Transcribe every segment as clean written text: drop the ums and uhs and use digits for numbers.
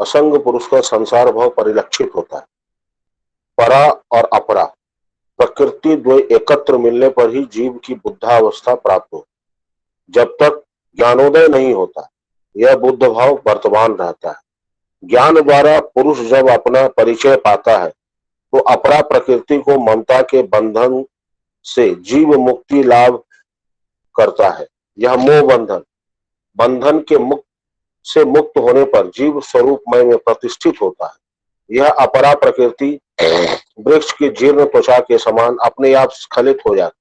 असंग पुरुष का संसार भाव परिलक्षित होता है। परा और अपरा प्रकृति द्वय एकत्र मिलने पर ही जीव की बुद्धावस्था प्राप्त हो। जब तक ज्ञानोदय नहीं होता यह बुद्ध भाव वर्तमान रहता है। ज्ञान द्वारा पुरुष जब अपना परिचय पाता है तो अपरा प्रकृति को ममता के बंधन से जीव मुक्ति लाभ करता है। यह मोह बंधन के मुक्त होने पर जीव स्वरूपमय में प्रतिष्ठित होता है। यह अपरा प्रकृति वृक्ष की जीर्ण त्वचा के समान अपने आप स्खलित हो जाती।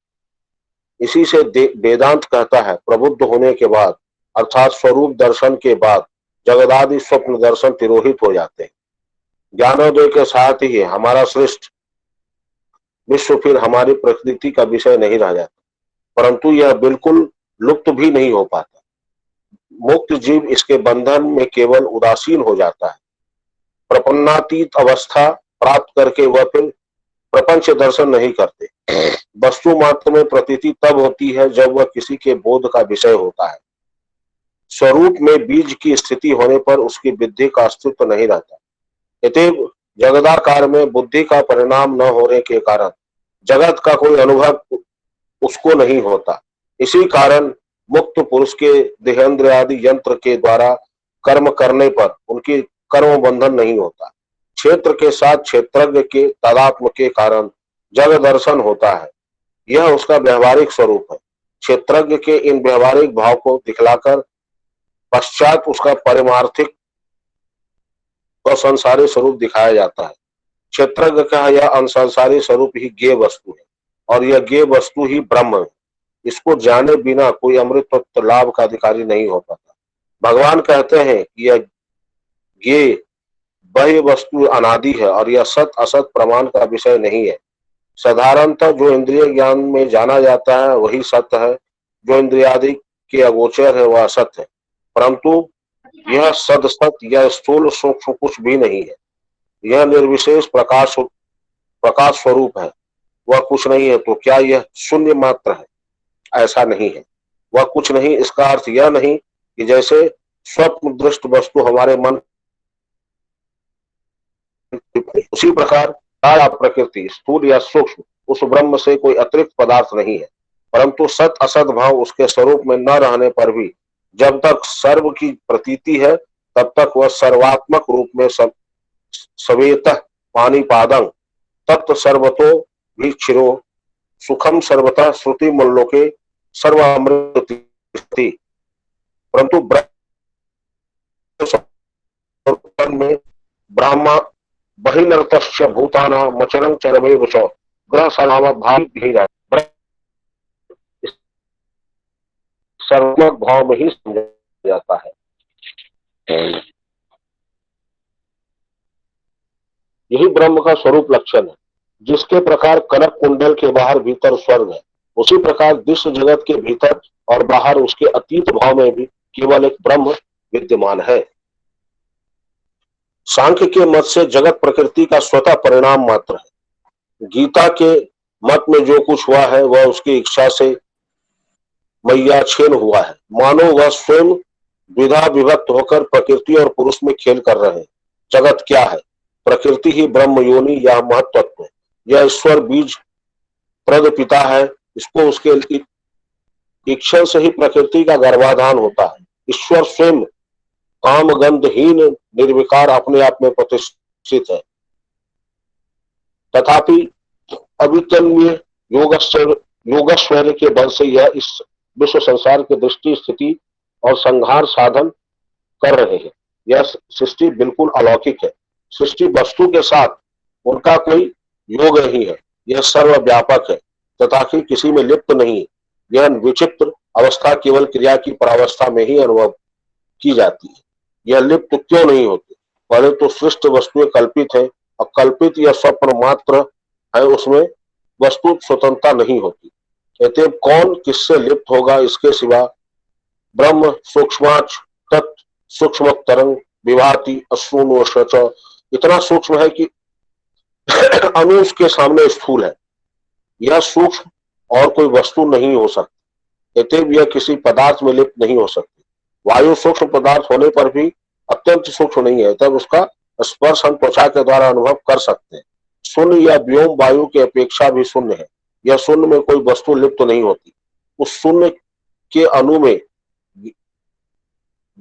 इसी से वेदांत कहता है प्रबुद्ध होने के बाद अर्थात स्वरूप दर्शन के बाद जगदादि स्वप्न दर्शन तिरोहित हो जाते हैं। ज्ञानोदय के साथ ही हमारा श्रेष्ठ विश्व फिर हमारी प्रकृति का विषय नहीं रह जाता, परंतु यह बिल्कुल लुप्त भी नहीं हो पाता। मुक्त जीव इसके बंधन में केवल उदासीन हो जाता है। प्रपन्नातीत अवस्था प्राप्त करके वह फिर प्रपंच दर्शन नहीं करते। वस्तु मात्र में प्रतीति तब होती है जब वह किसी के बोध का विषय होता है। स्वरूप में बीज की स्थिति होने पर उसकी बुद्धि का अस्तित्व नहीं रहता। अतएव जगदाकार में बुद्धि का परिणाम न होने के कारण जगत का कोई अनुभव उसको नहीं होता। इसी कारण मुक्त पुरुष के देहेंद्र आदि यंत्र के द्वारा कर्म करने पर उनकी कर्म बंधन नहीं होता। क्षेत्र के साथ क्षेत्रज्ञ के तादात्म्य के कारण जग दर्शन होता है। यह उसका व्यवहारिक स्वरूप है। क्षेत्रज्ञ के इन व्यवहारिक भाव को दिखलाकर पश्चात उसका पारमार्थिक और संसारी स्वरूप दिखाया जाता है। क्षेत्रज्ञ का यह अनसंसारी स्वरूप ही ज्ञेय वस्तु है और यह ज्ञेय वस्तु ही ब्रह्म है। इसको जाने बिना कोई अमृत तत्व लाभ का अधिकारी नहीं हो पाता। भगवान कहते हैं कि यह ज्ञेय बाह्य वस्तु अनादि है और यह सत असत प्रमाण का विषय नहीं है। साधारणतः जो इंद्रिय ज्ञान में जाना जाता है वही सत्य है, जो इंद्रियादि के अगोचर है वह असत है। परंतु यह सद सत या स्थूल सूक्ष्म कुछ भी नहीं है। यह निर्विशेष प्रकाश स्वरूप है। वह कुछ नहीं है तो क्या यह शून्य मात्र है? ऐसा नहीं है। वह कुछ नहीं इसका अर्थ यह नहीं कि जैसे स्वप्न दृष्ट वस्तु हमारे मन उसी प्रकार प्रकृति स्थूल या सूक्ष्म उस ब्रह्म से कोई अतिरिक्त पदार्थ नहीं है। परंतु सत असत भाव उसके स्वरूप में न रहने पर भी जब तक सर्व की प्रतीति है तब तक वह सर्वात्मक रूप में सवेतः पानीपादं तत्व सर्वतो भी क्षिरो सुखम सर्वतः श्रुति मुल्लोके सर्वामृति। परंतु में ब्रह्मा बहिर्नतश्च भूताना मचरं चरमेव च ग्रह सर्व भाव भी सर्वमक भाव में ही समझा जाता है। यही ब्रह्म का स्वरूप लक्षण है। जिसके प्रकार कनक कुंडल के बाहर भीतर स्वर्ग है, उसी प्रकार विश्व जगत के भीतर और बाहर उसके अतीत भाव में भी केवल एक ब्रह्म विद्यमान है। सांख्य के मत से जगत प्रकृति का स्वतः परिणाम मात्र है। गीता के मत में जो कुछ हुआ है वह उसकी इच्छा से मैयाच्छेद हुआ है। मानो वह स्वयं द्विधा विभक्त होकर प्रकृति और पुरुष में खेल कर रहे हैं। जगत क्या है? प्रकृति ही ब्रह्म योनि या महत्त्व है। यह ईश्वर बीज प्रद पिता है। इसको उसके इच्छा से ही प्रकृति का गर्भाधान होता है। ईश्वर स्वयं काम गंधहीन निर्विकार अपने आप में प्रतिष्ठित है। तथापि अवितन्य योगेश्वर्य के बल से यह इस विश्व संसार की दृष्टि स्थिति और संहार साधन कर रहे हैं। यह सृष्टि बिल्कुल अलौकिक है। सृष्टि वस्तु के साथ उनका कोई योग नहीं है। यह सर्वव्यापक है तथा किसी में लिप्त नहीं है। यह विचित्र अवस्था केवल क्रिया की परावस्था में ही अनुभव की जाती है। यह लिप्त क्यों नहीं होती? पहले तो सृष्ट वस्तुएं कल्पित है और कल्पित या स्वप्न मात्र है, उसमें वस्तु स्वतंत्रता नहीं होती। अतएव कौन किससे लिप्त होगा इसके सिवा ब्रह्म सूक्ष्माच तत् सूक्ष्म तरंग विभाति अश्रूणवश इतना सूक्ष्म है कि अणु के सामने स्थूल है। यह सूक्ष्म और कोई वस्तु नहीं हो सकती। अतएव यह किसी पदार्थ में लिप्त नहीं हो सकती। वायु सूक्ष्म पदार्थ होने पर भी अत्यंत सूक्ष्म नहीं है, तब उसका स्पर्श हम त्वचा के द्वारा अनुभव कर सकते हैं। शून्य या व्योम वायु की अपेक्षा भी शून्य है। यह शून्य में कोई वस्तु लिप्त तो नहीं होती। उस शून्य के अणु में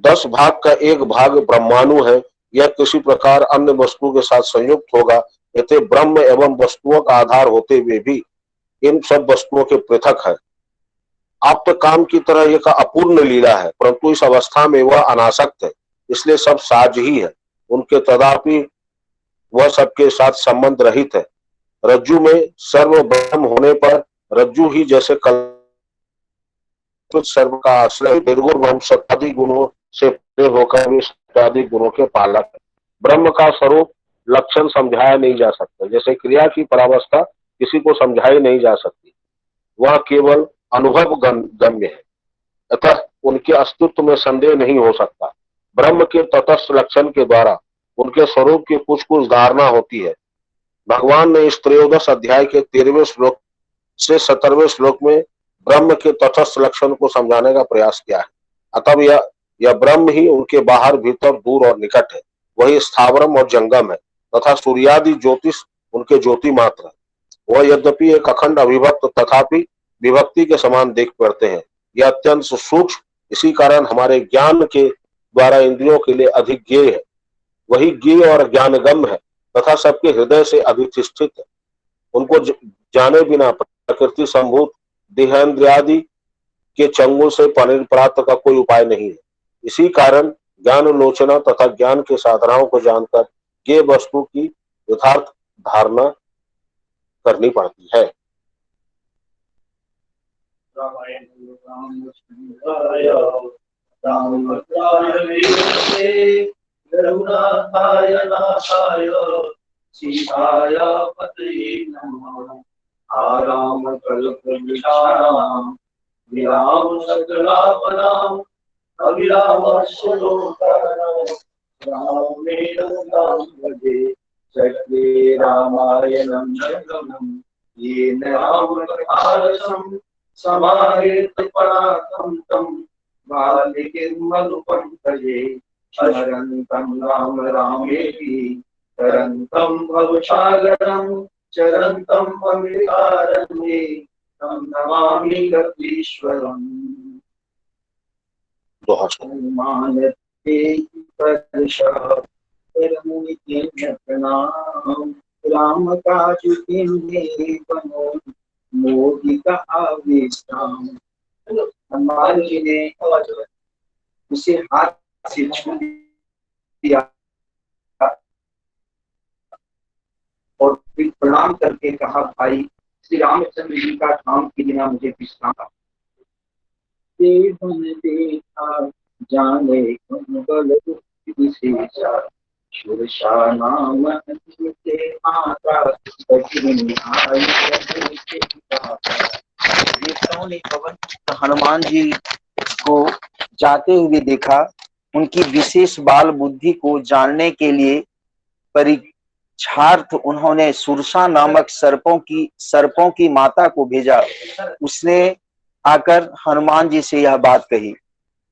10 भाग का 1 भाग ब्रह्माणु है। यह किसी प्रकार अन्य वस्तु के साथ संयुक्त होगा। यथे ब्रह्म एवं वस्तुओं का आधार होते हुए भी इन सब वस्तुओं के पृथक है। आप तो काम की तरह एक अपूर्ण लीला है, परंतु इस अवस्था में वह अनासक्त है, इसलिए सब साज ही है। उनके तदापि वह सबके साथ संबंध रहित है। रज्जु में सर्व ब्रह्म होने पर रज्जु ही जैसे कल्पित सर्व का आश्रय निर्गुण ब्रह्म सत्तादि गुणों से परे होकर भी सत्तादि गुणों के पालक है। ब्रह्म का स्वरूप लक्षण समझाया नहीं जा सकता, जैसे क्रिया की परावस्था किसी को समझाई नहीं जा सकती, वह केवल अनुभव गम्य है। अतः उनके अस्तित्व में संदेह नहीं हो सकता। ब्रह्म के तटस्थ लक्षण के द्वारा उनके स्वरूप की कुछ कुछ धारणा होती है। भगवान ने इस त्रयोदश अध्याय के 13वें श्लोक से 17वें श्लोक में ब्रह्म के तटस्थ लक्षण को समझाने का प्रयास किया है। अतः यह ब्रह्म ही उनके बाहर भीतर दूर और निकट है। वही स्थावरम और जंगम है तथा सूर्यादि ज्योतिष उनके ज्योति मात्र है। वह यद्यपि एक अखंड अविभक्त तथापि विभक्ति के समान देख पड़ते हैं। यह अत्यंत सूक्ष्म, इसी कारण हमारे ज्ञान के द्वारा इंद्रियों के लिए अधिक ज्ञेय है। वही ज्ञेय और ज्ञानगम्य है तथा सबके हृदय से अधिष्ठित है। उनको जाने बिना प्रकृति संभूत देहेंद्रियादि के चंगुल से प्राप्त का कोई उपाय नहीं है। इसी कारण ज्ञान लोचना तथा ज्ञान के साधनाओं को जानकर ये वस्तु की यथार्थ धारणा करनी पड़ती है। सीताय पतये नमः। आराम कल्पविशालां विराम सकलापदां अविरामस्वरूपाणां रामेणं भजे सत्ये रामायणं जगमं येन रामकथारसं समाहृतपरातं तं बालिकीं भजे स्मरन्तं राम रामेति तरन्तं भवसागरं चरन्तं अमृतारण्ये तं नमामि कपीश्वरम्। मानते प्रदर्शः परमुनित्यप्रणाम राम काजु किन्हे बनो मोदिका आविष्टाम। हनुमान जी ने उसे हाथ से छू दिया और फिर प्रणाम करके कहा, भाई श्री रामचंद्र जी का काम के बिना मुझे विश्राम देखा जाने बल विशेषा सुरसा नाम के माता देवताओं ने पवन हनुमान जी को जाते हुए देखा। उनकी विशेष बाल बुद्धि को जानने के लिए परीक्षार्थ उन्होंने सुरसा नामक सर्पों की माता को भेजा। उसने आकर हनुमान जी से यह बात कही,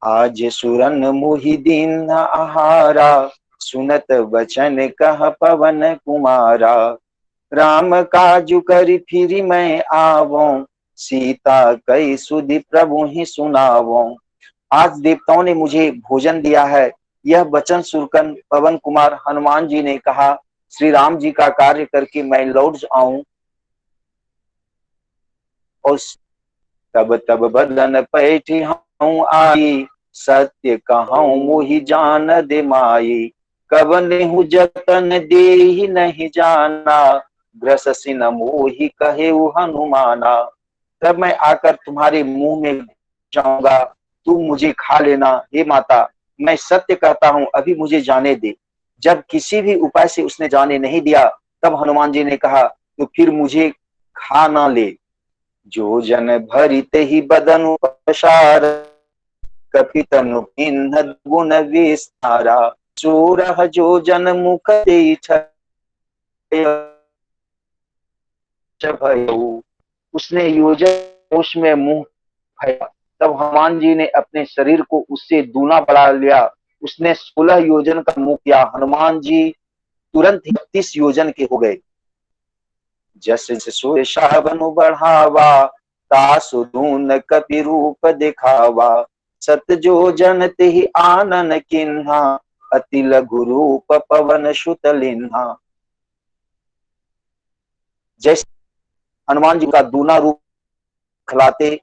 आज सुरन मोहि दीन आहारा सुनत वचन कह पवन कुमारा राम काजु कर फिर मैं आवो सीता कई सुधि प्रभु ही सुनावो। आज देवताओं ने मुझे भोजन दिया है। यह वचन सुनकर पवन कुमार हनुमान जी ने कहा, श्री राम जी का कार्य करके मैं लौट आऊं। और तब बदन पैठी हूँ आई सत्य कहूँ मोहि जान दे माई कब नेहु जतन दे नहीं जाना ग्रससी न मोहि कहे हनुमाना। तब मैं आकर तुम्हारे मुंह में जाऊंगा, तुम मुझे खा लेना। हे माता, मैं सत्य कहता हूँ, अभी मुझे जाने दे। जब किसी भी उपाय से उसने जाने नहीं दिया, तब हनुमान जी ने कहा, तो फिर मुझे खा ना ले। जो जन भरित ही बदन पसार कपितनु पिन्ह गुण विस्तारा चोरह जो जन मुख उसने योजन कोश में मुंह फैला। तब हनुमान जी ने अपने शरीर को उससे दूना बढ़ा लिया उसने 16 योजन का मुंह किया, हनुमान जी तुरंत 30 योजन के हो गए। जस सोए शावनु बढ़ावा, तासु धून कपि रूप दिखावा, सत जो जन तेहि आनन किन्हा, अति लघु रूप पवन सुत लिन्हा। जैसे हनुमान जी का दूना रूप खिलाते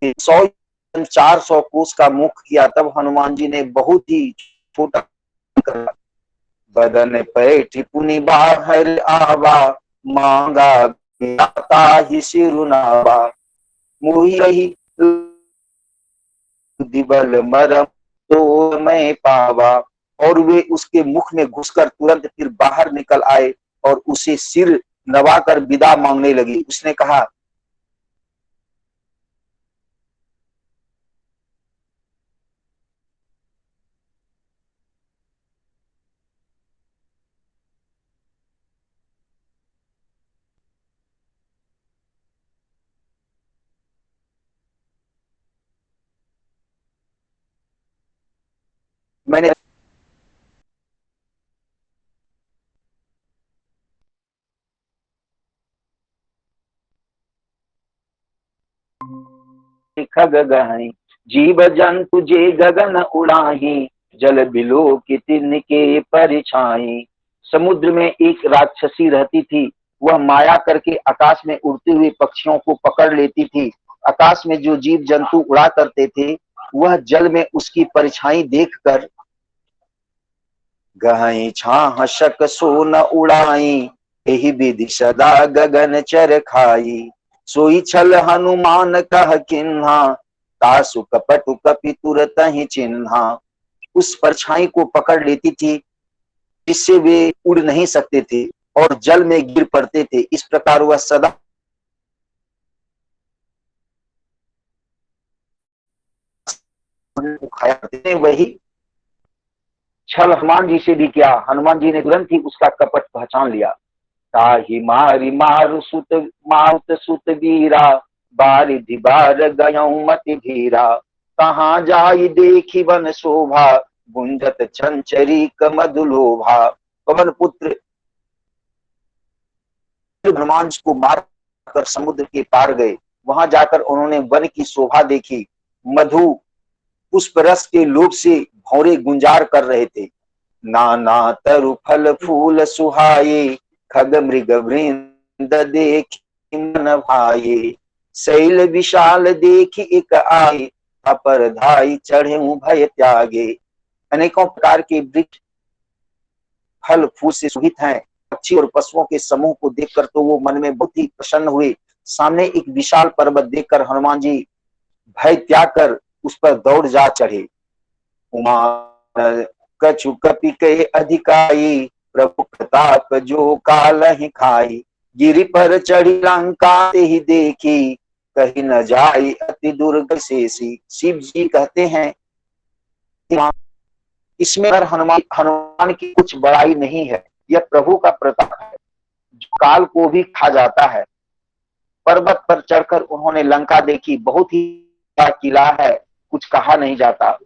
100-400 कोस का मुख किया, तब हनुमान जी ने बहुत ही छोटा कर बदन पैठ पुनि बाहर आवा, मांगा ही सिरुनावा, मोहि रही दिबल मरम तो मैं पावा। और वे उसके मुख में घुसकर तुरंत फिर बाहर निकल आए और उसे सिर नवाकर विदा मांगने लगी। उसने कहा, मैंने खग गहई, जीव जंतु जे गगन उड़ाही, जल बिलो की तिनके परिछाई। समुद्र में एक राक्षसी रहती थी, वह माया करके आकाश में उड़ते हुए पक्षियों को पकड़ लेती थी। आकाश में जो जीव जंतु उड़ा करते थे, वह जल में उसकी परछाई देखकर गहई छाह शक सो न उड़ाई, एहि विधि सदा गगन चर खाई। सोई छल हनुमान कह किन्हा, तासु कपटु कपि तुरत ही चिन्हा। उस परछाई को पकड़ लेती थी जिससे वे उड़ नहीं सकते थे और जल में गिर पड़ते थे। इस प्रकार वह सदा खाया करते थे। वही छल हनुमान जी से भी किया। हनुमान जी ने तुरंत ही उसका कपट पहचान लिया। ताहि मारी मारु सुत मारुत सुत वीरा, बारिधि बार गयऊ मति धीरा। कहाँ जाई देखी वन शोभा, गुंजत छंचरी कमधुलोभा। पवन पुत्र हनुमान को मार कर समुद्र के पार गए। वहां जाकर उन्होंने वन की शोभा देखी। मधु पुष्प रस के लोभ से भौरे गुंजार कर रहे थे। नाना तरु फल फूल सुहाये, खग मृग वृंद देखी मन भाये। शैल विशाल देखी एक आए, अपर धाई चढ़े भय त्यागे। अनेकों प्रकार के वृक्ष फल फूल से सुहित हैं। पक्षी और पशुओं के समूह को देखकर तो वो मन में बहुत ही प्रसन्न हुए। सामने एक विशाल पर्वत देखकर हनुमान जी भय त्याग कर उस पर दौड़ जा चढ़े। उमा कछु कपि के अधिकाई, प्रभु प्रताप जो काल ही खाई। गिरि पर चढ़ी लंका ही देखी, कहीं न जाई अति दुर्ग शेषी। शिव जी कहते हैं इसमें हनुमान की कुछ बड़ाई नहीं है, यह प्रभु का प्रताप है जो काल को भी खा जाता है। पर्वत पर चढ़कर उन्होंने लंका देखी। बहुत ही बड़ा किला है, कुछ कहा नहीं जाता।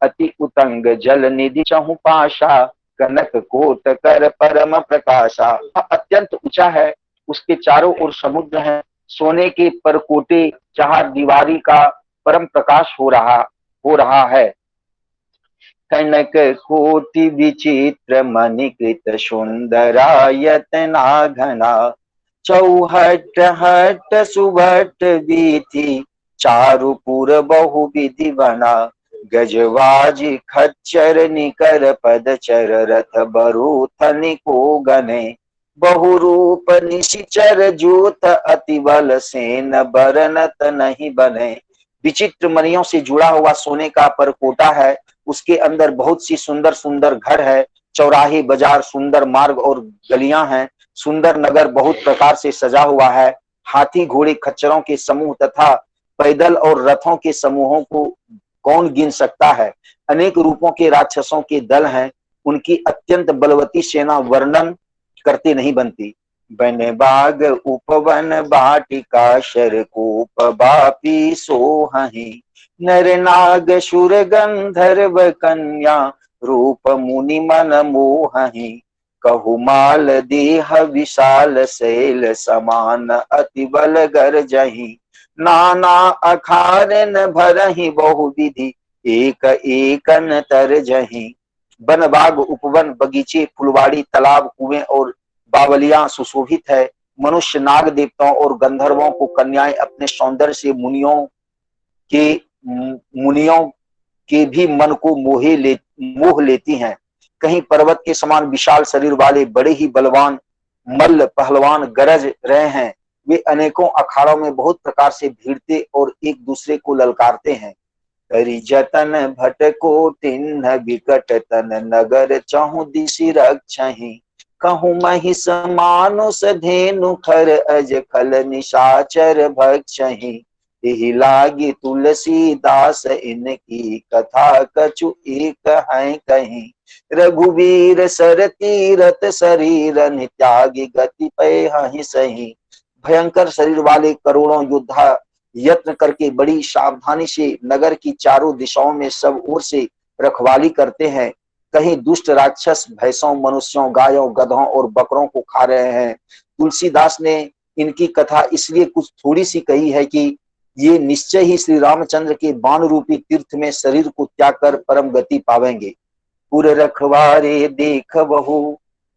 अति उतंग जल निधि चहु पाशा, कनक कोट कर परम प्रकाशा। अत्यंत ऊंचा है, उसके चारों ओर समुद्र है। सोने के परकोटे चार दीवारी का परम प्रकाश हो रहा है। कनक कोटि विचित्र मणिकृत सुंदरायतना घना, चौहट हट सुभट वीथि, चारुपुर बहु विधि बना। गजवाजी खच्चर निकर पदचर, रथ बरूथनि को गने। बहुरूप निशिचर जूत, अति बल सेन बरनत नहीं बने। विचित्र मणियों से जुड़ा हुआ सोने का परकोटा है। उसके अंदर बहुत सी सुंदर सुंदर घर है। चौराहे बाजार सुंदर मार्ग और गलियां हैं। सुंदर नगर बहुत प्रकार से सजा हुआ है। हाथी घोड़े खच्चरों के समूह तथा पैदल और रथों के समूहों को कौन गिन सकता है। अनेक रूपों के राक्षसों के दल हैं। उनकी अत्यंत बलवती सेना वर्णन करते नहीं बनती। बन बाग उपवन बाटिका, शरकूप बापी सोहहि। नर नाग सुर गंधर्व कन्या, रूप मुनि मन मोहि, कहु माल देह विशाल शैल समान, अति बल गरजहि। नाना अखार न भरहि, बहु विधि एक एकन तरजहि। वन बाग उपवन बगीचे फुलवाड़ी तालाब कुएं और बावलियां सुशोभित है। मनुष्य नाग देवताओं और गंधर्वों को कन्याएं अपने सौंदर्य से मुनियों के भी मन को मोह लेती हैं। कहीं पर्वत के समान विशाल शरीर वाले बड़े ही बलवान मल्ल पहलवान गरज रहे हैं। वे अनेकों अखाड़ों में बहुत प्रकार से भिड़ते और एक दूसरे को ललकारते हैं। करि जतन भटको तिन्ह विकट तन, नगर चहु दिशि रक्षहि। कहूँ महिष मानुष धेनु खर, अज खल निशाचर भक्षहि। एहि लागी तुलसीदास इनकी, कथा कछु एक है कहीं। रघुवीर सर तीरथ शरीरन, त्यागी गति पै हहि सही। भयंकर शरीर वाले करोड़ों योद्धा यत्न करके बड़ी सावधानी से नगर की चारों दिशाओं में सब ओर से रखवाली करते हैं। कहीं दुष्ट राक्षस भैंसों, मनुष्यों, गायों, गधों और बकरों को खा रहे हैं। तुलसीदास ने इनकी कथा इसलिए कुछ थोड़ी सी कही है कि ये निश्चय ही श्री रामचंद्र के बाण रूपी तीर्थ में शरीर को त्याग कर परम गति पावेंगे। पुर रखवारे देख बहु,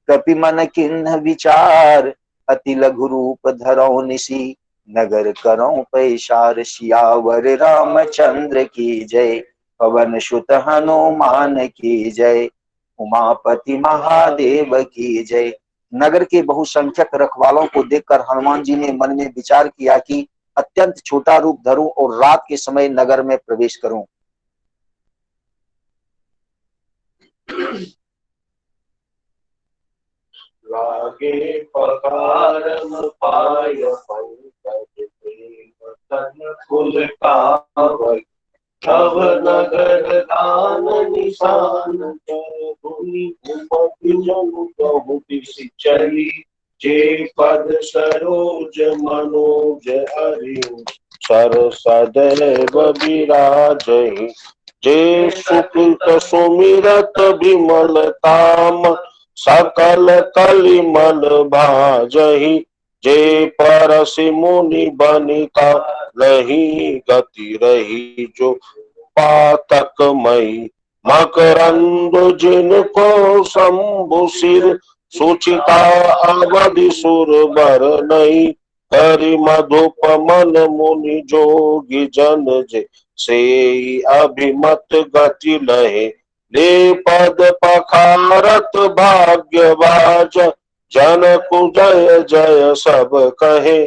कपि मन किन्ह विचार। अति लघु रूप धरौ निसी, नगर करौ पैसार। सियावर रामचंद्र की जय, पवन सुत हनुमान की जय। उमापति महादेव की जय। नगर के बहुसंख्यक रखवालों को देखकर हनुमान जी ने मन में विचार किया कि अत्यंत छोटा रूप धरूं और रात के समय नगर में प्रवेश करूं। लागे पकारन पाय पंकज, तन कुल कावै। तब नगर दान निशान, धुनि भूपति जनु कहु दिसि चली। जे पद सरोज मनोज हरिउ, सर सदैव विराजहि। जे सुकृत सुमिरत विमलताम, सकल कलिमल भाजहि। जे परसि मुनि बनिता लही, गति रही जो पातक मई। मकरंद जिनको शंभु सिर, सुचिता अवधि सुर बर नहीं। हरि मधुप मन मुनि जोगी जन, जे से अभिमत गति लहे। ले पद पखारत भाग्यवाज, जनकु जय जय सब कहे।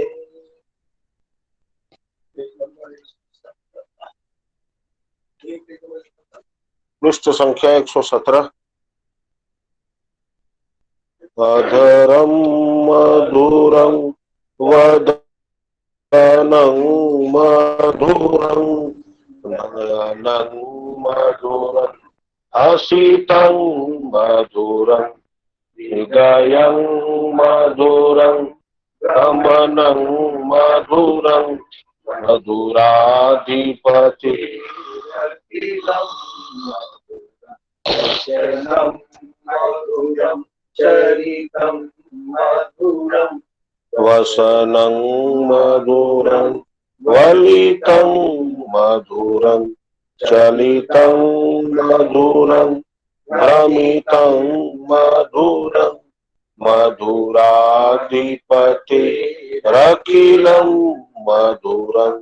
पृष्ठ संख्या 117। अधरम मधुरं वदनं मधुरं, नयनं मधुरं हसितं मधुरं। हृदयं मधुरं गमनं मधुरं, मधुराधिपति मधुरं चरितं मधुरं। वसनं मधुरं वलितं मधुरं, चलितं मधुरं भ्रमितं मधुरं। मधुराधिपति रखिलं मधुरं,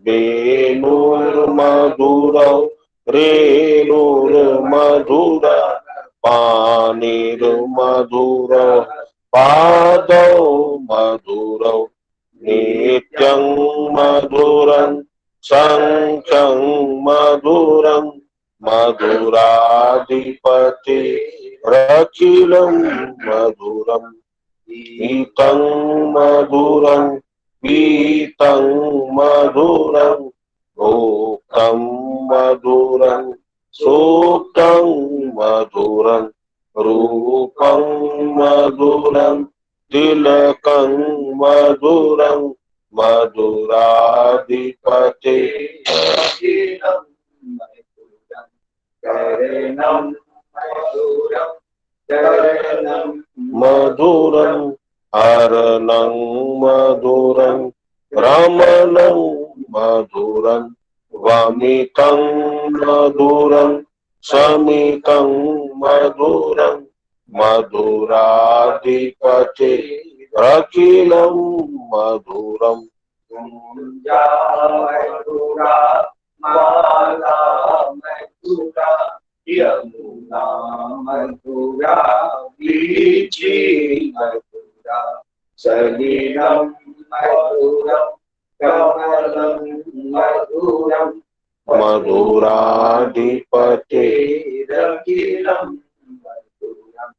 वेणुर्मधुरं रेणुर्मधुरा। पाणिर्मधुरं पादौ मधुरौ, नित्यं मधुरं संख्यं मधुरं। मधुराधिपति रखिलं मधुरं, पीतं मधुरं पीतं मधुरं। भोक्तं मधुरं सूक्तं मधुरं, रूपं मधुरं तिलकं मधुरं। मधुराधिपति मधुरं हरणं मधुरं रमणं मधुरं वमितं मधुरं समितं मधुरं मधुराधिपते अखिलं मधुरं मधुरा माला मधुरा यमुना मधुरा वीची मधुरा सलिलं मधुरं कमलं मधुरं मधुराधिपते रखिलं मधुरं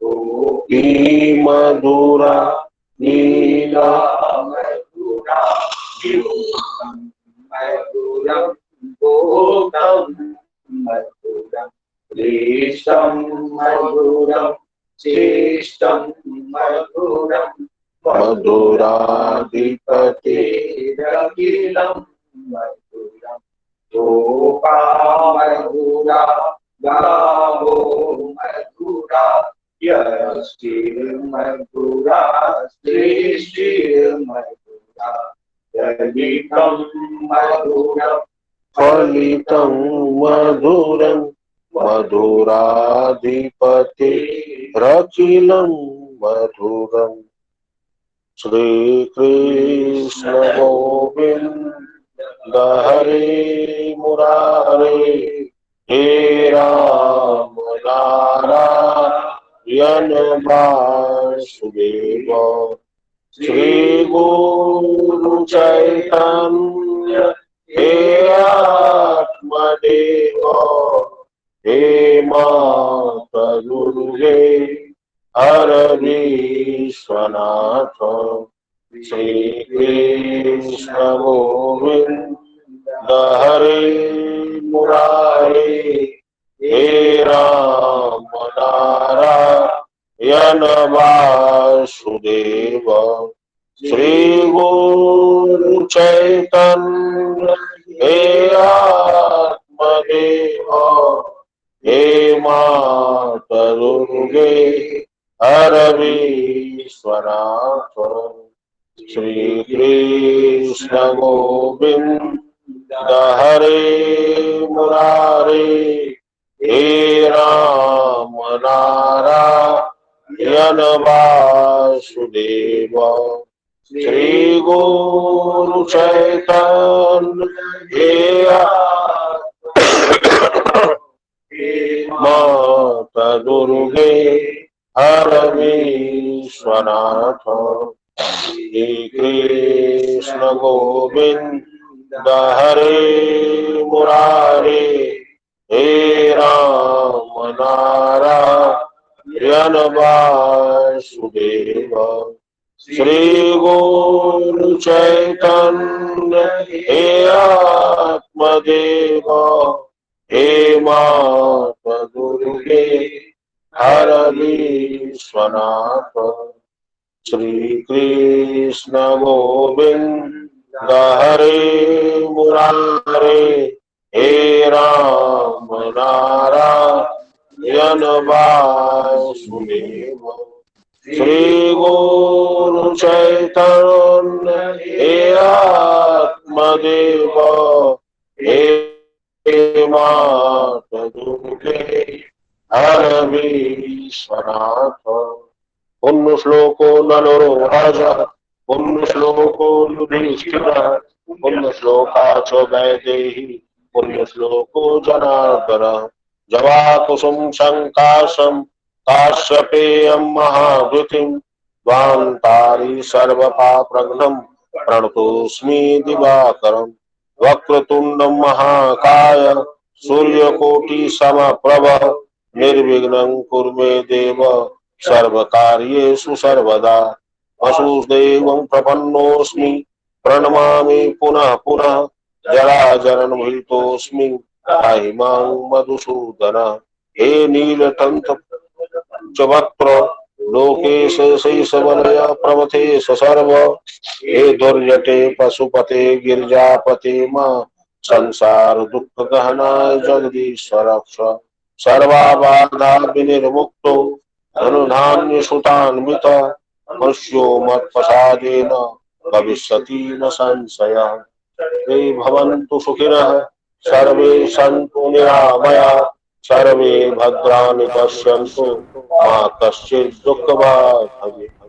गोपी मधुरा लीला मधुरा मधुरं भोगं मधुरं क्लिष्टं मधुरं श्रेष्ठं मधुरं मधुराधिपते रखिलं मधुरं गोपा मधुरा गावो मधुरा यष्टिर्मधुरा श्रेष्ठिर्मधुरा ललितं मधुरं फलितं मधुरं मधुराधिपते रखिलं मधुरं श्री कृष्ण गोविंद हरे मुरारे हे राम नारायण वासुदेव श्री गुरु चैतन्य हे आत्मदेव हे माता दुर्गे हर विश्वनाथ श्री कृष्ण गोविंद हरे मुरारे हे राम नारायण वासुदेव श्री गुरु चैतन्य हे आत्मदेव हे माता दुर्गे हर विश्वनाथ श्री कृष्ण गोविंद हरे मुरारे हे राम नारायण वासुदेव श्री गुरु चैतन्य हे माता दुर्गे हर विश्वनाथ श्री कृष्ण गोविंद हरे मुरारे हे राम नारायण वासुदेव श्री गुरु चैतन्य हे आत्मदेव हे माता दुर्गे हर विश्वनाथ श्री कृष्ण गोविंद हरे मुरारे हे राम नारायण वासुदेव श्री गुरु चैतन्य हे आत्मदेव हे माता दुर्गे हर विश्वनाथ पुण्य श्लोको नलो राज पुण्य श्लोको युधिष्ठिर पुण्य श्लोका च वैदेही पुण्य श्लोको जनार्दन जवाकुसुम शंकाशम काश्यपेयं महाद्युतिं द्वान्तारि सर्वपाप्रघ्नं प्रणतोऽस्मि दिवाकरं वक्रतुण्डं महाकाय सूर्यकोटि समप्रभ निर्विघ्नं कुरु मे देव सर्वकार्येषु सर्वदा वसुदेवं प्रपन्नोऽस्मि प्रणमामि पुनः पुनः जराजरणभीतोऽस्मि त्राहि मां मधुसूदन हे नीलकण्ठ वक्त्र लोकेश शेषवलय प्रमथेश सर्व हे दुर्जटे पशुपते गिरिजापते मां संसार दुख गहनाय जगदीश्वर रक्ष सर्वाबाधा विनिर्मुक्तो धनुधान्य सुतान्वित मनुष्यो मत्प्रसादेन भविष्यति न संशयः। ते भवन्तु सुखिनः सर्वे सन्तु निरामया सर्वे भद्राणि पश्यन्तु मा कश्चित् दुःखभाग् भवेत्।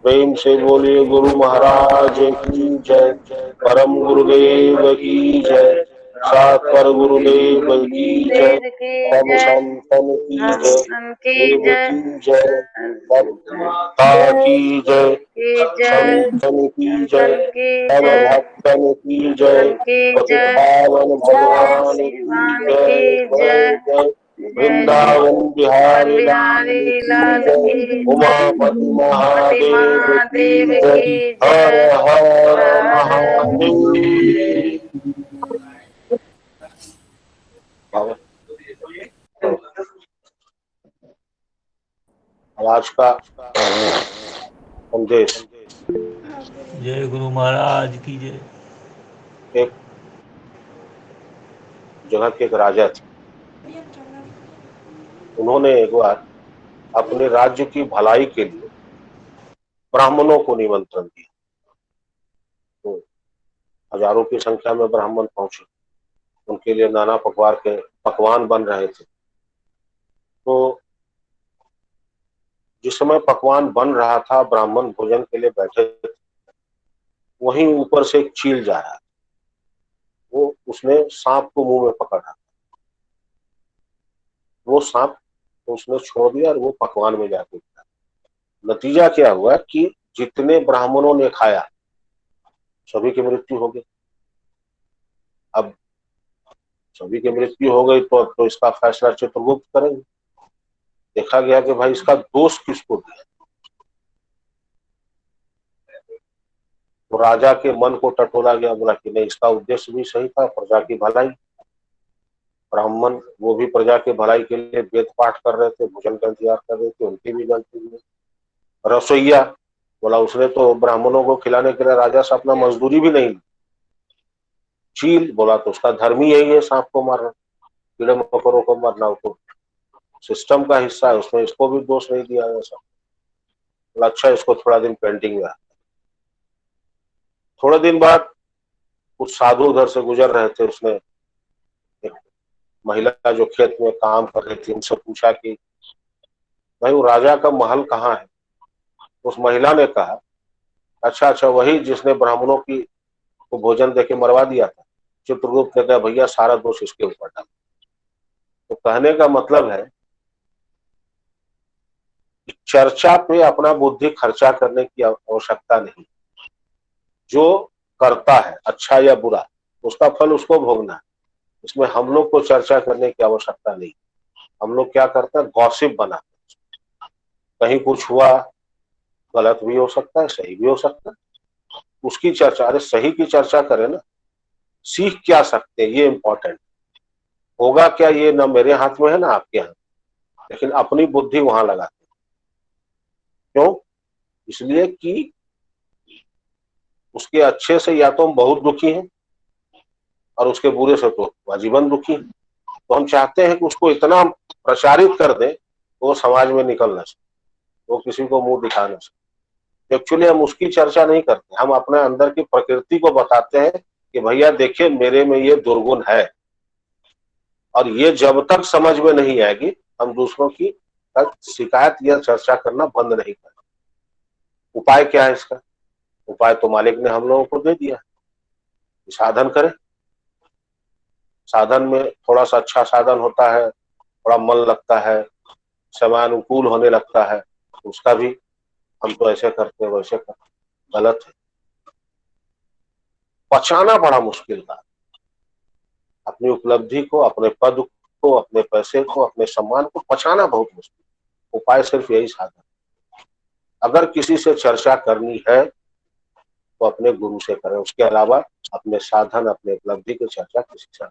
प्रेम से बोलिए गुरु महाराज की जय। परम गुरुदेव की जय। सात पर गुरुदेव की जय। सब संतन की जय। देव की जय। भक्ता की जय। संतन की जय। सब भक्तन की जय। पतित-पावन भगवान की जय जय जय। वृंदावन बिहारी लाल की जय। उमापति महादेव की जय। हर हर महादेव। आज का संदेश। जय गुरु महाराज की जय। एक जगह के एक राजा थे। उन्होंने एक बार अपने राज्य की भलाई के लिए ब्राह्मणों को निमंत्रण दिया। तो हजारों की संख्या में ब्राह्मण पहुंचे। उनके लिए नाना प्रकार के पकवान बन रहे थे। तो जिस समय पकवान बन रहा था, ब्राह्मण भोजन के लिए बैठे थे, वहीं ऊपर से एक चील जा रहा था। वो उसने सांप को मुंह में पकड़ा। वो सांप तो उसने छोड़ दिया और वो पकवान में जाके गिरा। नतीजा क्या हुआ कि जितने ब्राह्मणों ने खाया सभी की मृत्यु हो गई। अब सभी की मृत्यु हो गई तो इसका फैसला चित्रगुप्त करेंगे। देखा गया कि भाई इसका दोष किसको दिया। तो राजा के मन को टटोला गया। बोला कि नहीं, इसका उद्देश्य भी सही था, प्रजा की भलाई। ब्राह्मण वो भी प्रजा के भलाई के लिए वेद पाठ कर रहे थे, भोजन का इंतजार कर रहे थे, उनकी भी गलती हुई। रसोईया बोला उसने तो ब्राह्मणों को खिलाने के लिए राजा से अपना मजदूरी भी नहीं ली। चील बोला तो उसका धर्म ही यही है सांप को मारना, कीड़े मकोड़ों को मारना। तो सिस्टम का हिस्सा है, उसमें इसको भी दोष नहीं दिया जा सकता। अच्छा, इसको थोड़ा दिन पेंटिंग में। थोड़े दिन बाद कुछ साधु उधर से गुजर रहे थे। उसने एक महिला जो खेत में काम कर रही थी उनसे पूछा कि भाई वो राजा का महल कहाँ है। उस महिला ने कहा अच्छा अच्छा, वही जिसने ब्राह्मणों की को भोजन देके मरवा दिया था। चित्रगुप्त ने कहा भैया सारा दोष इसके ऊपर डाल। तो कहने का मतलब है कि चर्चा पे अपना बुद्धि खर्चा करने की आवश्यकता नहीं। जो करता है अच्छा या बुरा उसका फल उसको भोगना है। इसमें हम लोग को चर्चा करने की आवश्यकता नहीं। हम लोग क्या करते हैं, गॉसिप बनाते हैं। कहीं कुछ हुआ, गलत भी हो सकता है, सही भी हो सकता है, उसकी चर्चा। अरे सही की चर्चा करें ना, सीख क्या सकते हैं ये इंपॉर्टेंट। होगा क्या ये ना मेरे हाथ में है ना आपके हाथ, लेकिन अपनी बुद्धि वहां लगाते हैं। क्यों? इसलिए कि उसके अच्छे से या तो हम बहुत दुखी हैं और उसके बुरे से तो आजीवन दुखी हैं। तो हम चाहते हैं कि उसको इतना प्रचारित कर दें तो वो समाज में निकल ना सके, वो किसी को मुंह दिखा ना सके। एक्चुअली हम उसकी चर्चा नहीं करते, हम अपने अंदर की प्रकृति को बताते हैं कि भैया देखिए मेरे में ये दुर्गुण है। और ये जब तक समझ में नहीं आएगी हम दूसरों की शिकायत या चर्चा करना बंद नहीं करें। उपाय क्या है इसका? उपाय तो मालिक ने हम लोगों को दे दिया। साधन करें। साधन में थोड़ा सा अच्छा साधन होता है, थोड़ा मन लगता है, समयानुकूल होने लगता है, उसका भी हम तो ऐसे करते वैसे करते, गलत है। पचाना बड़ा मुश्किल था। अपनी उपलब्धि को, अपने पद को, अपने पैसे को, अपने सम्मान को पचाना बहुत मुश्किल। उपाय सिर्फ यही साधन। अगर किसी से चर्चा करनी है तो अपने गुरु से करें, उसके अलावा अपने साधन, अपने उपलब्धि की चर्चा किसी से।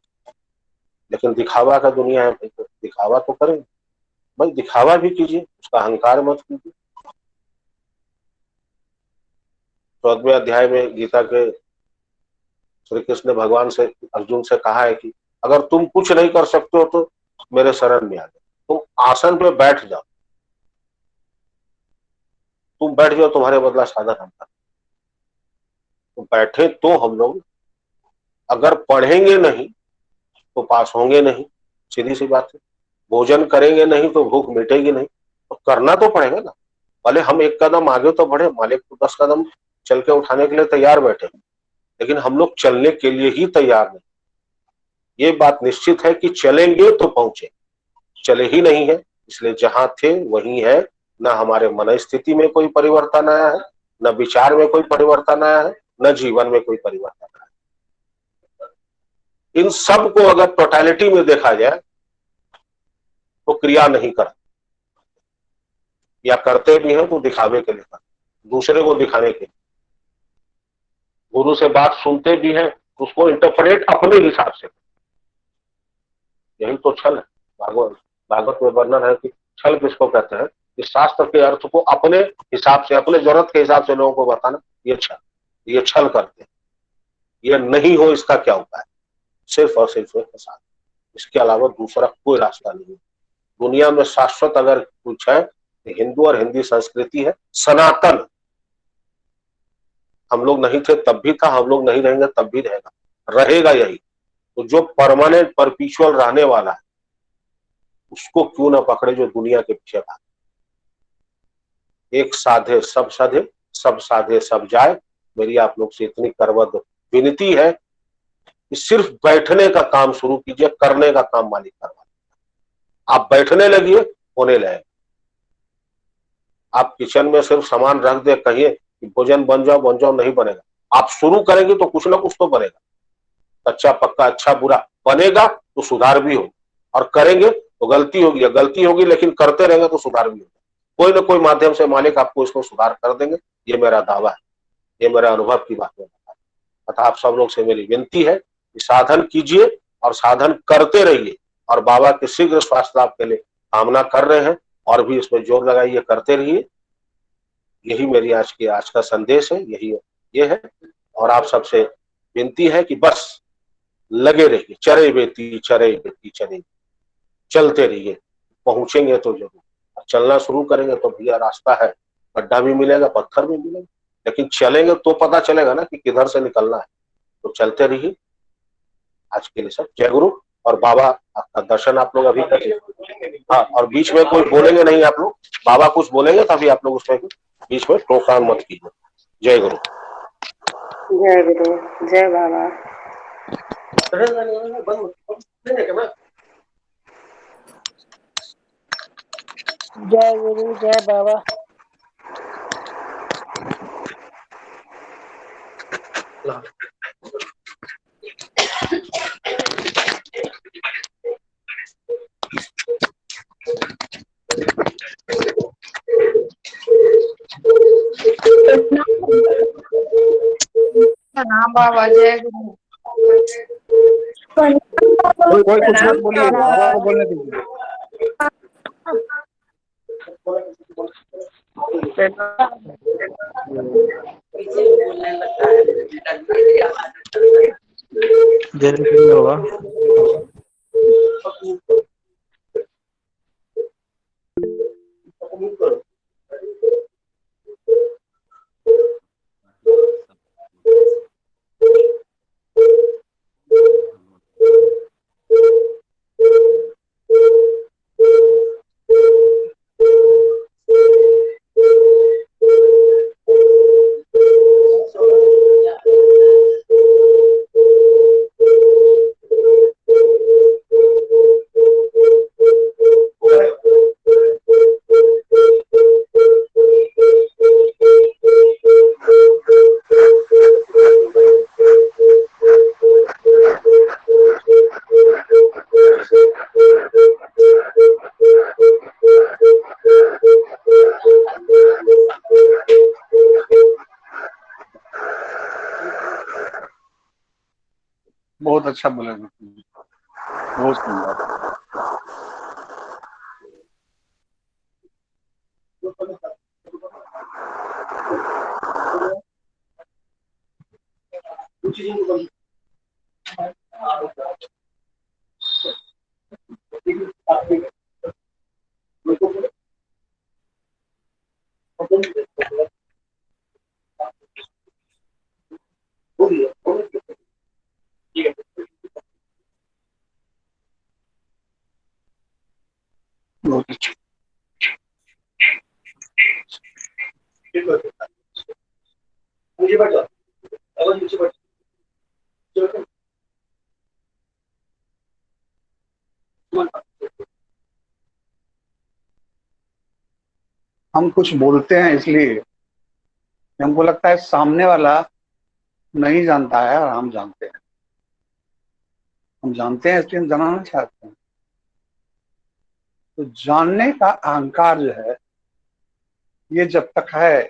लेकिन दिखावा का दुनिया है, तो दिखावा तो करें भाई, दिखावा भी कीजिए, उसका अहंकार मत कीजिए। 14वें अध्याय में गीता के श्री कृष्ण ने भगवान से, अर्जुन से कहा है कि अगर तुम कुछ नहीं कर सकते हो तो मेरे शरण में आ जाओ। तुम आसन पे बैठ जाओ, तुम बैठ जाओ, तुम्हारे बदला साधन हम कर। तो बैठे तो हम लोग, अगर पढ़ेंगे नहीं तो पास होंगे नहीं, सीधी सी बात है। भोजन करेंगे नहीं तो भूख मिटेगी नहीं, तो करना तो पड़ेगा ना। भले हम एक कदम आगे तो बढ़े, मालिक तो 10 कदम चल के उठाने के लिए तैयार बैठे, लेकिन हम लोग चलने के लिए ही तैयार नहीं। ये बात निश्चित है कि चलेंगे तो पहुंचे, चले ही नहीं है, इसलिए जहां थे वही है। न हमारे मन स्थिति में कोई परिवर्तन आया है, न विचार में कोई परिवर्तन आया है, न जीवन में कोई परिवर्तन आया है। इन सब को अगर टोटलिटी में देखा जाए तो क्रिया नहीं कर, या करते भी हैं तो दिखावे के लिए, दूसरे को दिखाने के लिए। गुरु से बात सुनते भी हैं, उसको इंटरप्रेट अपने हिसाब से, यही तो छल है। भागवत भागवत में वर्णन है कि छल किसको कहते हैं, कि शास्त्र के अर्थ को अपने हिसाब से, अपने जरूरत के हिसाब से लोगों को बताना, ये छल करते हैं। ये नहीं हो इसका क्या उपाय, सिर्फ और सिर्फ एक साथ, इसके अलावा दूसरा कोई रास्ता नहीं। दुनिया में शाश्वत अगर कुछ है तो हिंदू और हिंदी संस्कृति है, सनातन। हम लोग नहीं थे तब भी था, हम लोग नहीं रहेंगे तब भी रहेगा, रहेगा यही। तो जो परमानेंट परपिचुअल रहने वाला है उसको क्यों ना पकड़े जो दुनिया के पीछे भागे। एक साधे सब साधे, सब साधे सब जाए। मेरी आप लोग से इतनी करवद विनती है कि सिर्फ बैठने का काम शुरू कीजिए, करने का काम मालिक करवा। आप बैठने लगिए, होने लगे। आप किचन में सिर्फ सामान रख दे, कहिए कि भोजन बन जाओ, नहीं बनेगा। आप शुरू करेंगे तो कुछ ना कुछ तो बनेगा, कच्चा पक्का अच्छा बुरा बनेगा, तो सुधार भी हो। और करेंगे तो गलती होगी, लेकिन करते रहेंगे तो सुधार भी होगा। कोई ना कोई माध्यम से मालिक आपको इसको सुधार कर देंगे, ये मेरा दावा है, ये मेरा अनुभव की बात है। अतः आप सब लोग से मेरी विनती है कि साधन कीजिए और साधन करते रहिए, और बाबा के शीघ्र स्वास्थ्य लाभ के लिए कामना कर रहे हैं, और भी इसमें जोर लगाइए, करते रहिए। यही मेरी आज का संदेश है, यही ये है। और आप सबसे विनती है कि बस लगे रहिए, चरे चलते रहिए, पहुंचेंगे तो जरूर। चलना शुरू करेंगे तो भैया रास्ता है, गड्ढा भी मिलेगा, पत्थर भी मिलेगा, लेकिन चलेंगे तो पता चलेगा ना कि किधर से निकलना है। तो चलते रहिए। आज के लिए सब जय गुरु। और बाबा आपका दर्शन आप लोग अभी करिए। हाँ, और बीच में कोई बोलेंगे नहीं आप लोग, बाबा कुछ बोलेंगे तभी आप लोग उसमें बीच में टोकान मत कीजिए। जय गुरु। जय गुरु, जय बाबा। जय गुरु, जय बाबा। हाँ बाबा, जय गुरु। कोई कुछ मत बोलिए, बाबा को बोलने दीजिए। बहुत अच्छा बोला, बहुत सुंदर। बहुत अच्छा। हम कुछ बोलते हैं इसलिए कि हमको लगता है सामने वाला नहीं जानता है और हम जानते हैं। हम जानते हैं इसलिए हम जानना चाहते हैं। तो जानने का अहंकार जो है, ये जब तक है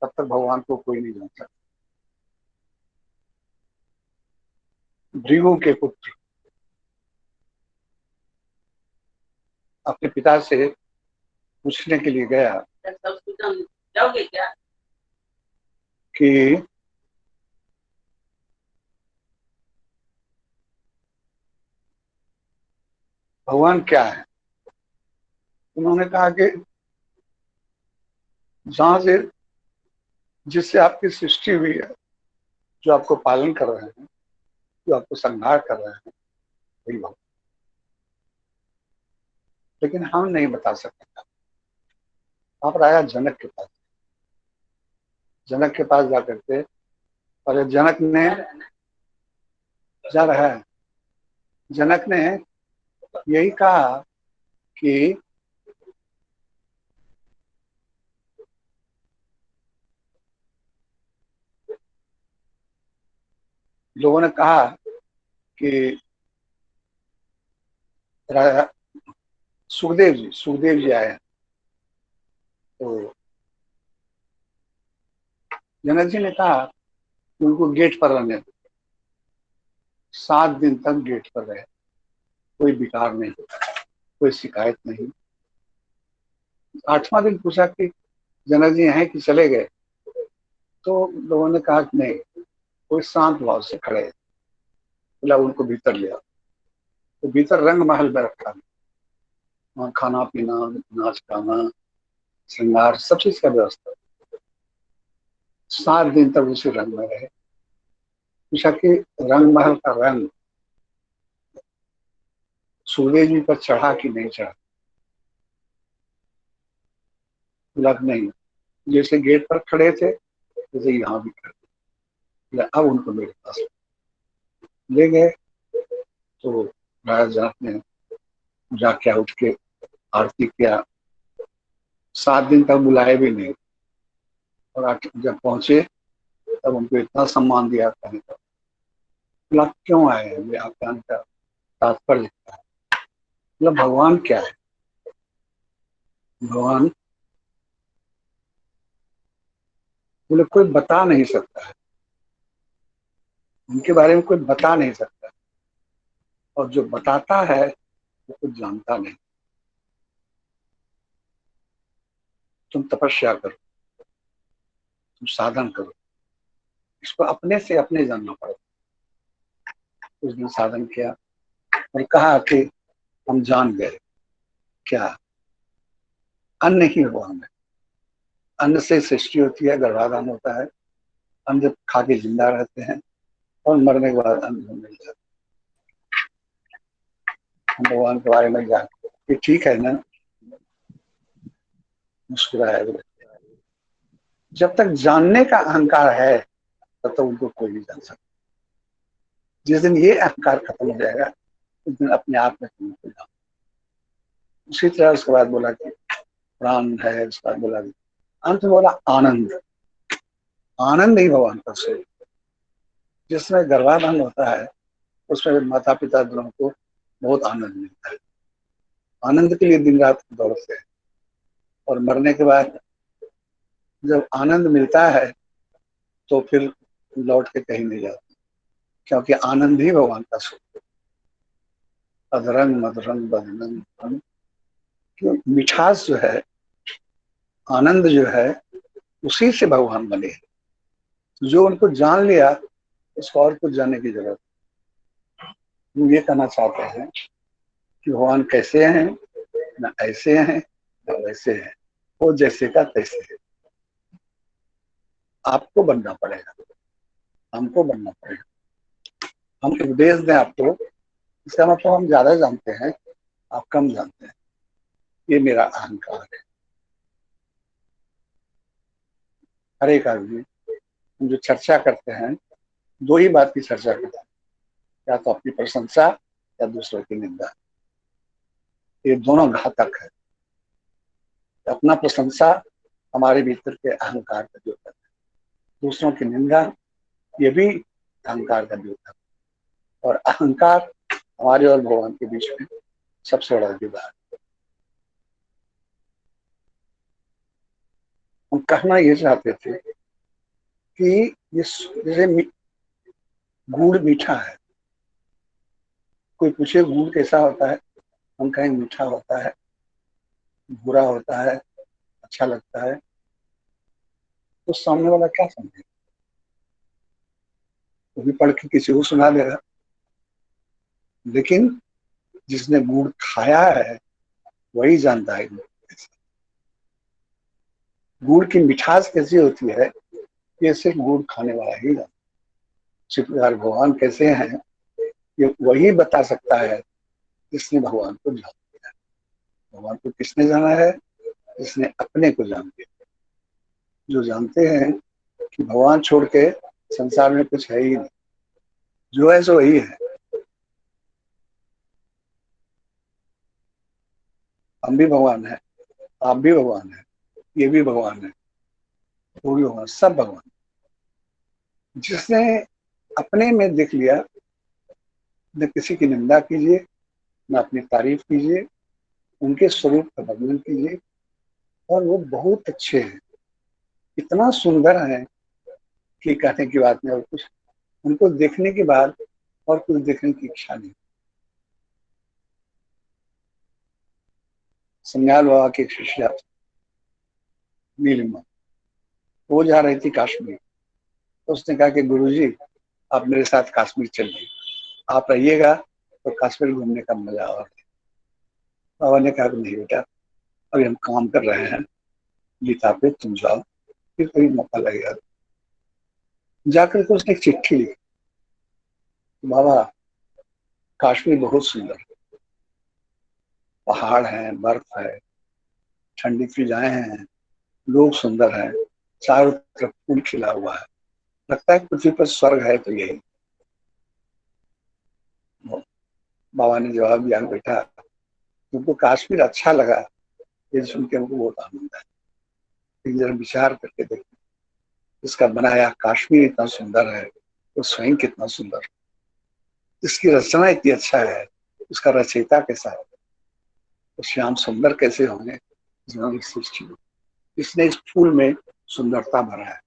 तब तक भगवान को कोई नहीं जान सकता। भृगु के पुत्र अपने पिता से पूछने के लिए गया कि भगवान क्या है। उन्होंने कहा कि जहां से जिससे आपकी सृष्टि हुई है, जो आपको पालन कर रहे हैं, जो आपको संहार कर रहे हैं, वही भगवान। लेकिन हम नहीं बता सकते। आप राजा जनक के पास, जनक के पास जाकर के, और जनक ने जा रहा है, जनक ने यही कहा कि लोगों ने कहा कि राजा सुखदेव जी आए हैं। तो जनक जी ने कहा कि उनको गेट पर रहने दो। 7 दिन तक गेट पर रहे, कोई विकार नहीं, कोई शिकायत नहीं। 8वां दिन पूछा कि जनक जी हैं कि चले गए। तो लोगों ने कहा कि नहीं, कोई शांत भाव से खड़े। बोला उनको भीतर लिया। तो भीतर रंग महल में रखा, वहाँ खाना पीना, नाच गाना, श्रृंगार, सब चीज का व्यवस्था। 7 दिन तक उसी रंग में रहे। पूछा कि रंग महल का रंग सूर्य जी पर चढ़ा कि नहीं चढ़ा। बोला नहीं, जैसे गेट पर खड़े थे वैसे यहाँ भी खड़े। बोला अब उनको मेरे पास ले गए। तो राजा जनक ने जाके उठ के आरती किया। 7 दिन तक बुलाए भी नहीं, और जब पहुंचे तब उनको इतना सम्मान दिया। कहने का बोला क्यों आए हैं, आप कहने का तात्पर्य लिखता है। मतलब भगवान क्या है। भगवान बोले कोई बता नहीं सकता है, उनके बारे में कोई बता नहीं सकता, और जो बताता है वो कुछ जानता नहीं। तुम तपस्या करो, तुम साधन करो, इसको अपने से अपने जानना पड़ेगा। उस दिन साधन किया और कहा कि हम जान गए। क्या? अन्न ही भगवान है। अन्न से सृष्टि होती है, गर्भाधान होता है, अन्न जब खा के जिंदा रहते हैं और मरने के बाद अन्न मिल जाता है। हम भगवान के बारे में जानते कि ठीक है ना। मुस्कुराया। जब तक जानने का अहंकार है तब तक उनको कोई नहीं जान सकता। जिस दिन ये अहंकार खत्म हो जाएगा उस दिन अपने आप में तुम को जान। उसी तरह उसके बाद बोला कि प्राण है, उसके बाद बोला अंत में बोला आनंद। आनंद ही भगवान का स्वरूप। जिसमें गर्भाधान होता है उसमें माता पिता दोनों को बहुत आनंद मिलता है। आनंद के लिए दिन रात दौड़ते हैं, और मरने के बाद जब आनंद मिलता है तो फिर लौट के कहीं नहीं जाते, क्योंकि आनंद ही भगवान का स्वरूप है। अधरंग मधुरंग बदरंग, क्यों मिठास जो है, आनंद जो है, उसी से भगवान बने हैं। जो उनको जान लिया उसको और कुछ जानने की जरूरत। हम ये कहना चाहते हैं कि भगवान कैसे हैं, ना ऐसे हैं ना वैसे हैं, वो जैसे का तैसे है। आपको बनना पड़ेगा, हमको बनना पड़ेगा। हम उपदेश दें आपको, इसका मतलब हम ज्यादा जानते हैं, आप कम जानते हैं, ये मेरा अहंकार है। हर एक आदमी हम जो चर्चा करते हैं, दो ही बात की चर्चा करते हैं, या तो अपनी प्रशंसा या दूसरों की निंदा। ये दोनों घातक है। अपना प्रशंसा हमारे भीतर के अहंकार का द्योतक है, दूसरों की निंदा ये भी अहंकार का द्योतक है। और अहंकार हमारे और भगवान के बीच में सबसे बड़ा विवाद। हम कहना ये चाहते थे कि ये जैसे गुड़ मीठा है, कोई पूछे गुड़ कैसा होता है, हम कहें मीठा होता है, बुरा होता है, अच्छा लगता है, तो सामने वाला क्या समझेगा? वो भी पढ़ के किसी को सुना देगा। लेकिन जिसने गुड़ खाया है वही जानता है गुड़ की मिठास कैसी होती है, ये सिर्फ गुड़ खाने वाला ही जानता है। शिवदार भगवान कैसे हैं ये वही बता सकता है जिसने भगवान को जान लिया। भगवान को किसने जाना है? जिसने अपने को जान लिया। जो जानते हैं कि भगवान छोड़ के संसार में कुछ है ही नहीं, जो है सो वही है। हम भी भगवान है, आप भी भगवान है, ये भी भगवान है, वो भी भगवान, सब भगवान। जिसने अपने में देख लिया, न किसी की निंदा कीजिए, न अपनी तारीफ कीजिए, उनके स्वरूप का वर्णन कीजिए, और वो बहुत अच्छे हैं, इतना सुंदर है कि कहने की बात नहीं। और कुछ उनको देखने के बाद और कुछ देखने की इच्छा नहीं। सन्याल बाबा की एक शिष्या नीलिमा, वो जा रही थी कश्मीर, तो उसने कहा कि गुरुजी आप मेरे साथ कश्मीर चलिए, आप रहिएगा तो कश्मीर घूमने का मजा और। बाबा ने कहा नहीं बेटा, अभी हम काम कर रहे हैं गीता पे, तुम जाओ, फिर कभी मौका लगेगा। जाकर के उसने एक चिट्ठी लिखी, बाबा कश्मीर बहुत सुंदर है, पहाड़ है, बर्फ है, ठंडी फिजाएं हैं, लोग सुंदर हैं, चारों तरफ फूल खिला हुआ है, लगता है पृथ्वी पर स्वर्ग है तो यही। बाबा ने जवाब दिया, बेटा तुमको कश्मीर अच्छा लगा, ये सुन के हमको बहुत आनंद है। एक जरा विचार करके देखो, इसका बनाया कश्मीर इतना सुंदर है तो स्वयं कितना सुंदर, इसकी रचना इतनी अच्छा है, उसका रचयिता कैसा है, तो श्याम सुंदर कैसे होंगे जिन्होंने सृष्टि को। इसने इस फूल में सुंदरता भरा है,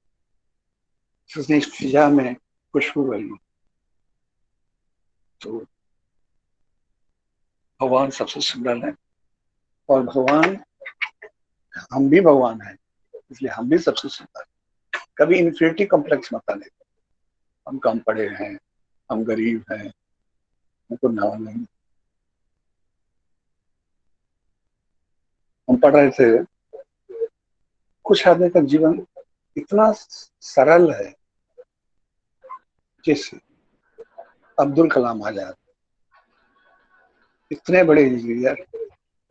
इसने इस फिजा में खुशबू भरी, तो भगवान सबसे सुंदर है। और भगवान, हम भी भगवान हैं, इसलिए हम भी सबसे सुंदर हैं। कभी इन्फिनिटी कॉम्प्लेक्स मत आने, हम कम पढ़े हैं, हम गरीब हैं, हमको नाम नहीं। हम पढ़ रहे थे, कुछ आदमी का जीवन इतना सरल है, जैसे अब्दुल कलाम आजाद, इतने बड़े इंजीनियर,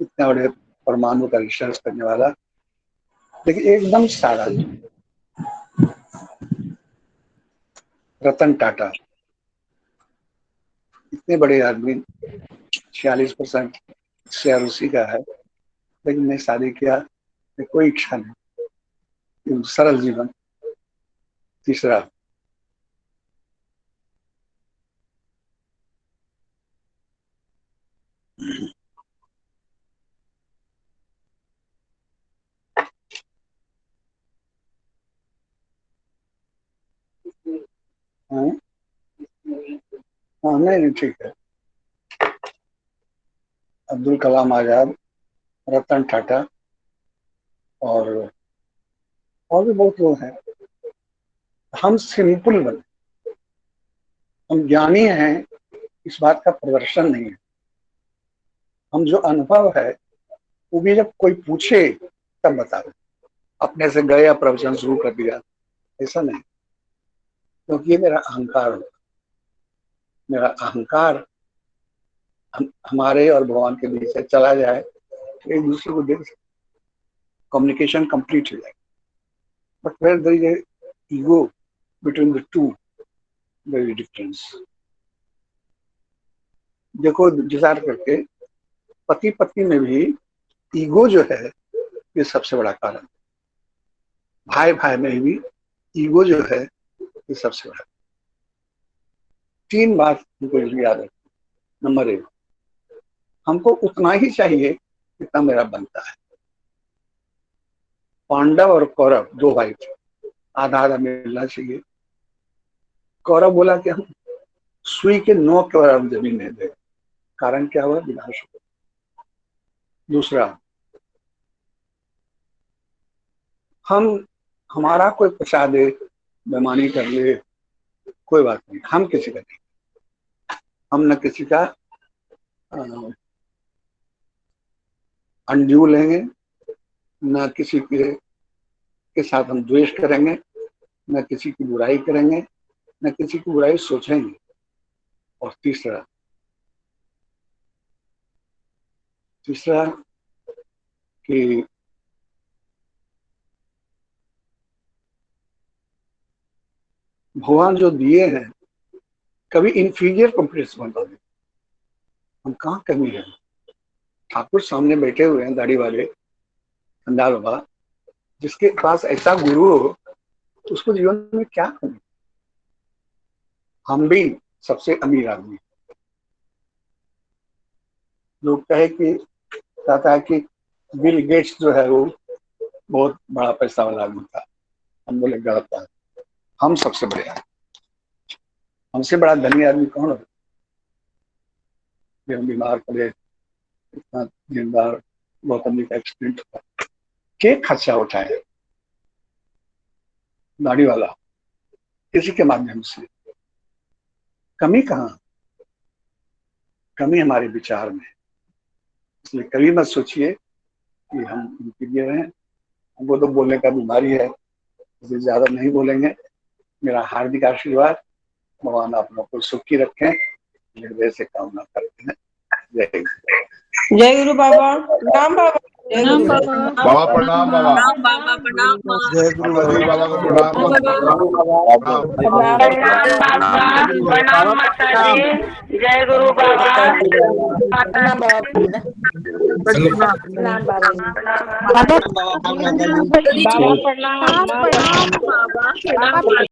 इतने बड़े परमाणु का रिसर्च करने वाला, लेकिन एकदम सादा। रतन टाटा, इतने बड़े आदमी, 46% शेयर उसी का है, लेकिन ने शादी किया, कोई इच्छा नहीं, सरल जीवन। तीसरा हाँ, हाँ नहीं ठीक है। अब्दुल कलाम आजाद, रतन टाटा, और भी बहुत लोग हैं। हम सिंपल बने, हम ज्ञानी हैं, इस बात का प्रदर्शन नहीं है। हम जो अनुभव है वो भी जब कोई पूछे तब बता रहे। अपने से गए या प्रवचन शुरू कर दिया, ऐसा नहीं, क्योंकि ये मेरा अहंकार होगा। मेरा अहंकार हमारे और भगवान के बीच से चला जाए तो एक दूसरे को देख सकते, कम्युनिकेशन कंप्लीट हो जाए। But where there is ego between the two, there is difference. देखो विचार करके, पति पत्नी में भी ईगो जो है ये सबसे बड़ा कारण। भाई भाई में भी ईगो जो है ये सबसे बड़ा। 3 बात हमको याद रखना। नंबर 1, हमको उतना ही चाहिए जितना मेरा बनता है। पांडव और कौरव 2 भाई थे, आधा आधा मिलना चाहिए। कौरव बोला कि हम सुई के नोक के बराबर जमीन नहीं देंगे। कारण क्या हुआ? विनाश हुआ। दूसरा, हमारा कोई पचा दे, बेईमानी कर ले, कोई बात नहीं, हम किसी का नहीं, हम न किसी का अनड्यू लेंगे, न किसी के साथ हम द्वेष करेंगे, न किसी की बुराई करेंगे, न किसी की बुराई सोचेंगे। और तीसरा कि भगवान जो दिए हैं, कभी इंफीरियर कॉम्प्लेक्स बन पाते। हम कहाँ कमी है? ठाकुर सामने बैठे हुए हैं, दाढ़ी वाले खंडाल बाबा, जिसके पास ऐसा गुरु हो तो उसको जीवन में क्या कमी? हम भी सबसे अमीर आदमी। लोग कहता है कि बिल गेट्स जो है वो बहुत बड़ा पैसा वाला आदमी था। हम बोले गलत है, हम सबसे बड़े हैं। हमसे बड़ा धनी आदमी कौन हो? हम बीमार पड़े, इतना जिंदार गौतम जी का एक्सीडेंट हुआ, के खर्चा उठाए? दाढ़ी वाला, किसी के माध्यम से। कमी कहाँ? कमी हमारे विचार में। इसलिए कभी मत सोचिए कि हम इंफीरियर हैं। हमको तो बोलने का बीमारी है, इसलिए ज्यादा नहीं बोलेंगे। मेरा हार्दिक आशीर्वाद। भगवान आप लोगों को सुखी रखें, हृदय से कामना करते हैं। जय हिंद। जय गुरु बाबा। प्रणाम बाबा। जय गुरु बाबा प्रणाम। बाबा बाबा प्रणाम। जय गुरु बाबा को प्रणाम। प्रणाम माता जी। जय गुरु बाबा। प्रणाम बाबा। प्रणाम बाबा। बाबा प्रणाम। बाबा प्रणाम। बाबा